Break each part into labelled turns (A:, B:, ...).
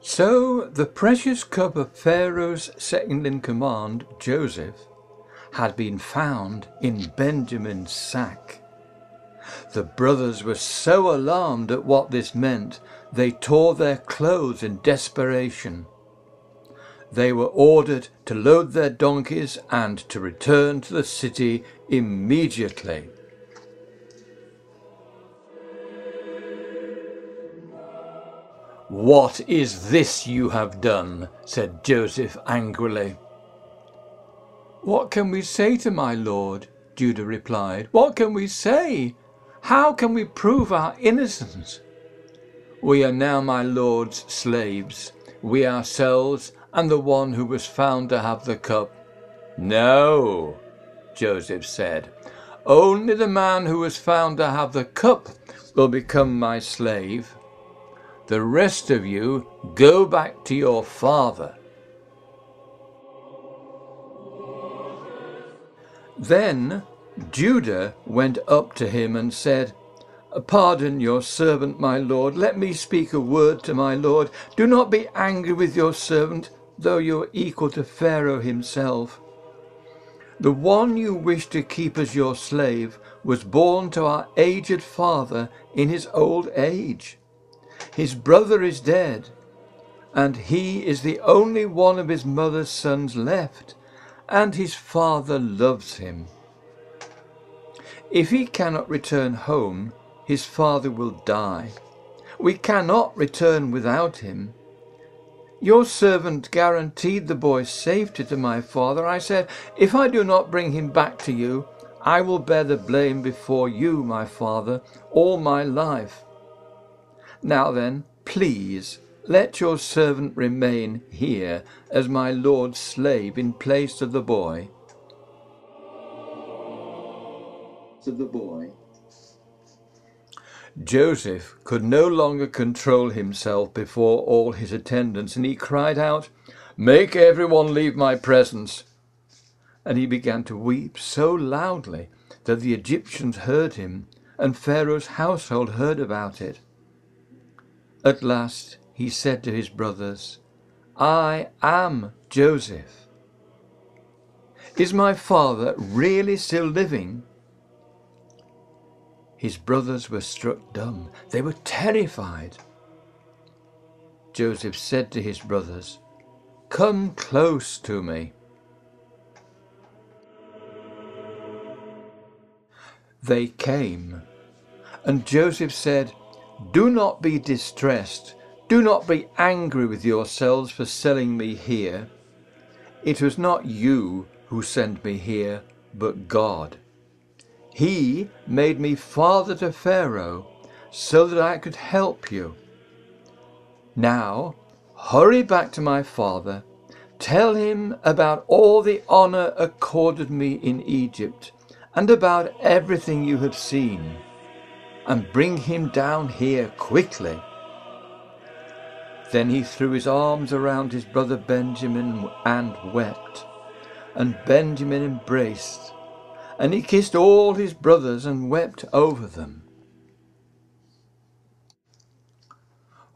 A: So the precious cup of Pharaoh's second-in-command, Joseph, had been found in Benjamin's sack. The brothers were so alarmed at what this meant, they tore their clothes in desperation. They were ordered to load their donkeys and to return to the city immediately. "What is this you have done?" said Joseph angrily. "What can we say to my lord?" Judah replied. "What can we say? How can we prove our innocence? We are now my lord's slaves, we ourselves and the one who was found to have the cup." "No," Joseph said, "only the man who was found to have the cup will become my slave. The rest of you go back to your father." Then Judah went up to him and said, "Pardon your servant, my lord. Let me speak a word to my lord. Do not be angry with your servant, though you are equal to Pharaoh himself. The one you wish to keep as your slave was born to our aged father in his old age. His brother is dead, and he is the only one of his mother's sons left, and his father loves him. If he cannot return home, his father will die. We cannot return without him. Your servant guaranteed the boy's safety to my father. I said, if I do not bring him back to you, I will bear the blame before you, my father, all my life. Now then, please, let your servant remain here as my lord's slave in place of the boy." Joseph could no longer control himself before all his attendants, and he cried out, "Make everyone leave my presence." And he began to weep so loudly that the Egyptians heard him, and Pharaoh's household heard about it. At last he said to his brothers, "I am Joseph. Is my father really still living?" His brothers were struck dumb. They were terrified. Joseph said to his brothers, "Come close to me." They came, and Joseph said, "Do not be distressed. Do not be angry with yourselves for selling me here. It was not you who sent me here, but God. He made me father to Pharaoh so that I could help you. Now, hurry back to my father. Tell him about all the honor accorded me in Egypt and about everything you have seen, and bring him down here quickly." Then he threw his arms around his brother Benjamin and wept, and Benjamin embraced, and he kissed all his brothers and wept over them.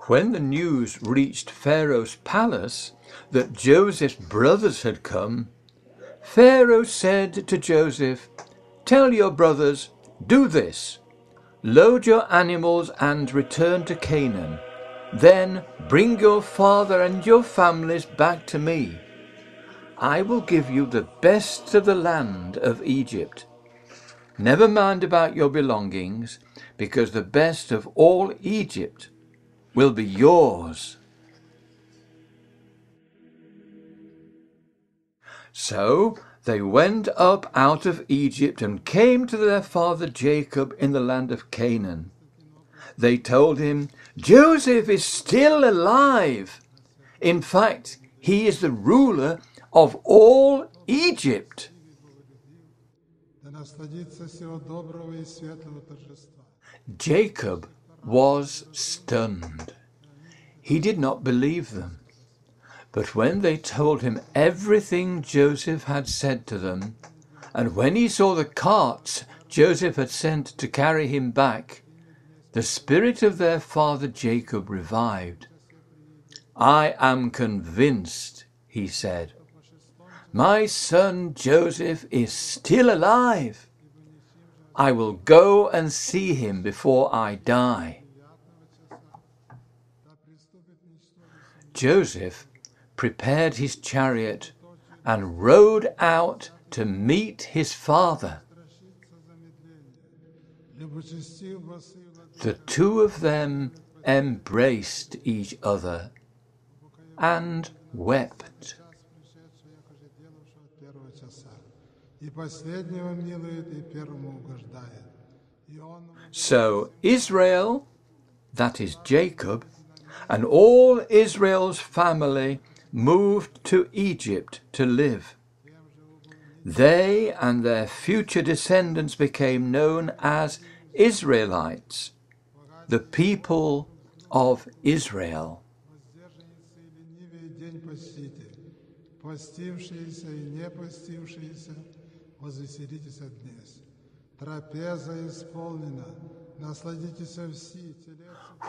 A: When the news reached Pharaoh's palace that Joseph's brothers had come, Pharaoh said to Joseph, "Tell your brothers, do this. Load your animals and return to Canaan. Then bring your father and your families back to me. I will give you the best of the land of Egypt. Never mind about your belongings, because the best of all Egypt will be yours." So they went up out of Egypt and came to their father Jacob in the land of Canaan. They told him, "Joseph is still alive. In fact, he is the ruler of all Egypt." Jacob was stunned. He did not believe them. But when they told him everything Joseph had said to them, and when he saw the carts Joseph had sent to carry him back, the spirit of their father Jacob revived. I am convinced, he said, my son Joseph is still alive. I will go and see him before I die. Joseph prepared his chariot and rode out to meet his father. The two of them embraced each other and wept. So Israel, that is Jacob, and all Israel's family moved to Egypt to live. They and their future descendants became known as Israelites, the people of Israel.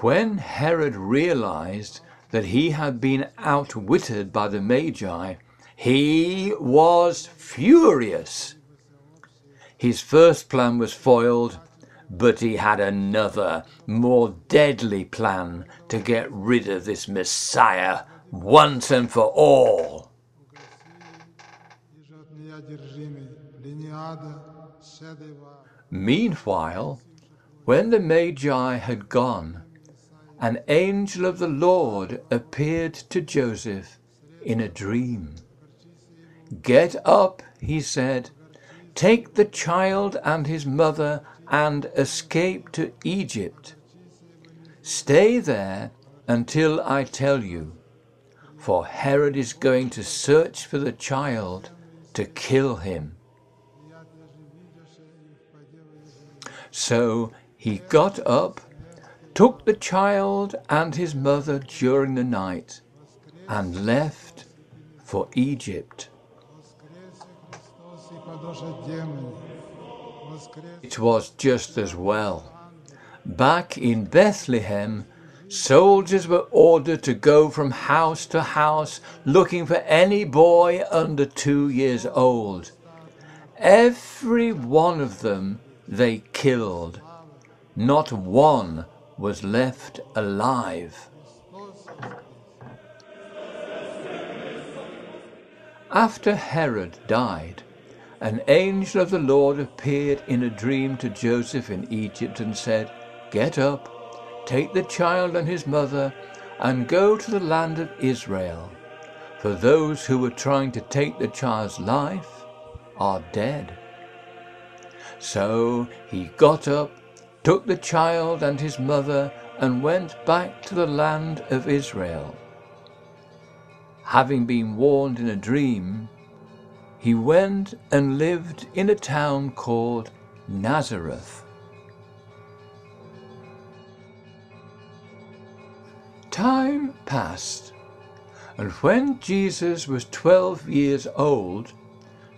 A: When Herod realized that he had been outwitted by the Magi, he was furious. His first plan was foiled, but he had another, more deadly plan to get rid of this Messiah once and for all. Meanwhile, when the Magi had gone, an angel of the Lord appeared to Joseph in a dream. "Get up," he said, "take the child and his mother and escape to Egypt. Stay there until I tell you, for Herod is going to search for the child to kill him." So he got up, took the child and his mother during the night, and left for Egypt. It was just as well. Back in Bethlehem, soldiers were ordered to go from house to house looking for any boy under 2 years old. Every one of them they killed. Not one was left alive. After Herod died, an angel of the Lord appeared in a dream to Joseph in Egypt and said, "Get up, take the child and his mother, and go to the land of Israel, for those who were trying to take the child's life are dead." So he got up, took the child and his mother, and went back to the land of Israel. Having been warned in a dream, he went and lived in a town called Nazareth. Time passed, and when Jesus was 12 years old,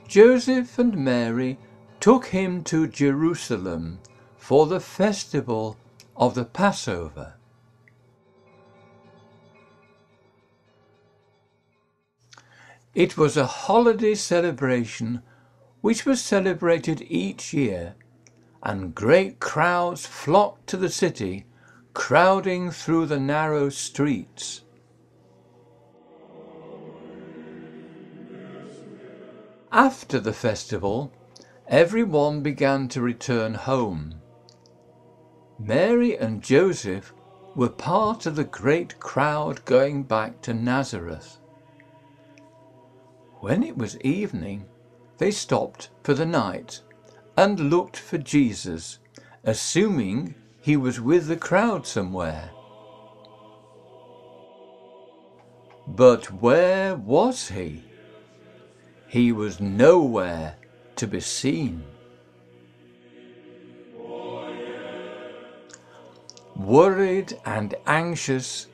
A: Joseph and Mary took him to Jerusalem for the festival of the Passover. It was a holiday celebration which was celebrated each year, and great crowds flocked to the city, crowding through the narrow streets. After the festival, everyone began to return home. Mary and Joseph were part of the great crowd going back to Nazareth. When it was evening, they stopped for the night and looked for Jesus, assuming he was with the crowd somewhere. But where was he? He was nowhere to be seen. Worried and anxious,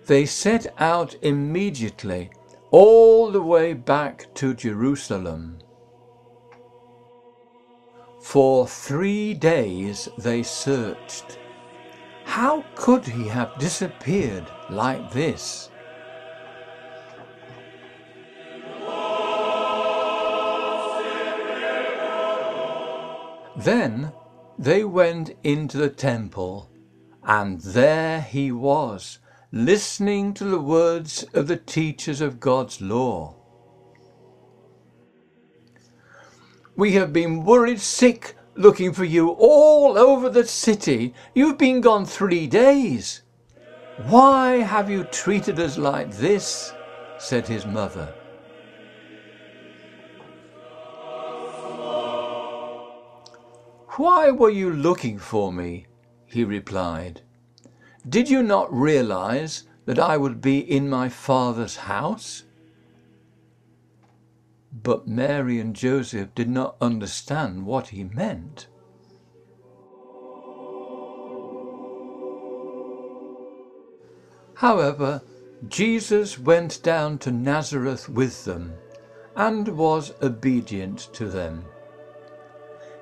A: they set out immediately all the way back to Jerusalem. For 3 days they searched. How could he have disappeared like this? Then they went into the temple, and there he was, listening to the words of the teachers of God's law. "We have been worried sick looking for you all over the city. You've been gone 3 days. Why have you treated us like this?" said his mother. "Why were you looking for me?" he replied. "Did you not realize that I would be in my Father's house?" But Mary and Joseph did not understand what he meant. However, Jesus went down to Nazareth with them and was obedient to them.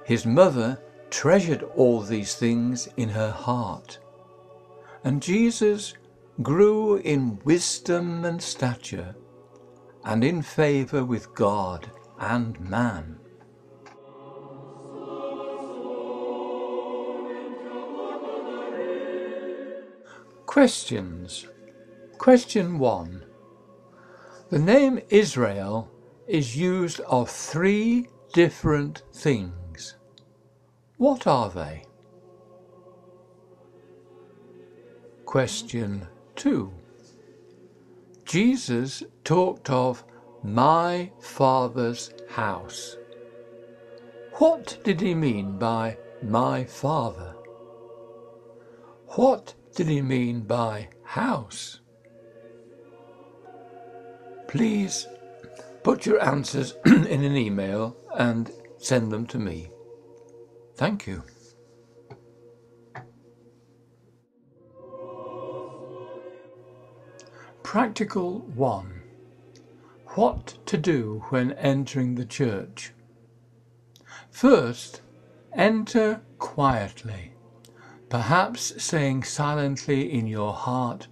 A: His mother treasured all these things in her heart, and Jesus grew in wisdom and stature and in favour with God and man. Questions. Question 1. The name Israel is used of 3 different things. What are they? Question 2. Jesus talked of my Father's house. What did he mean by my Father? What did he mean by house? Please put your answers in an email and send them to me. Thank you. Practical 1. What to do when entering the church. First, enter quietly, perhaps saying silently in your heart,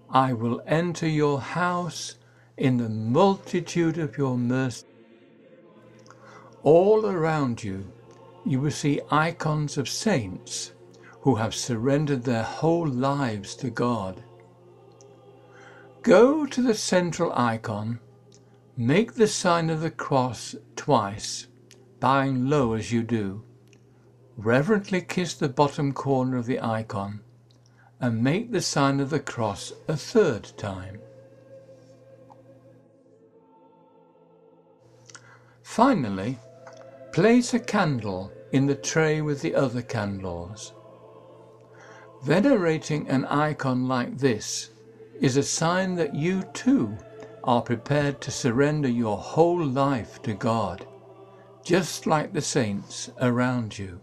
A: "I will enter your house in the multitude of your mercy." All around you, you will see icons of saints who have surrendered their whole lives to God. Go to the central icon, make the sign of the cross twice, bowing low as you do. Reverently kiss the bottom corner of the icon and make the sign of the cross a 3rd time. Finally, place a candle in the tray with the other candles. Venerating an icon like this is a sign that you too are prepared to surrender your whole life to God, just like the saints around you.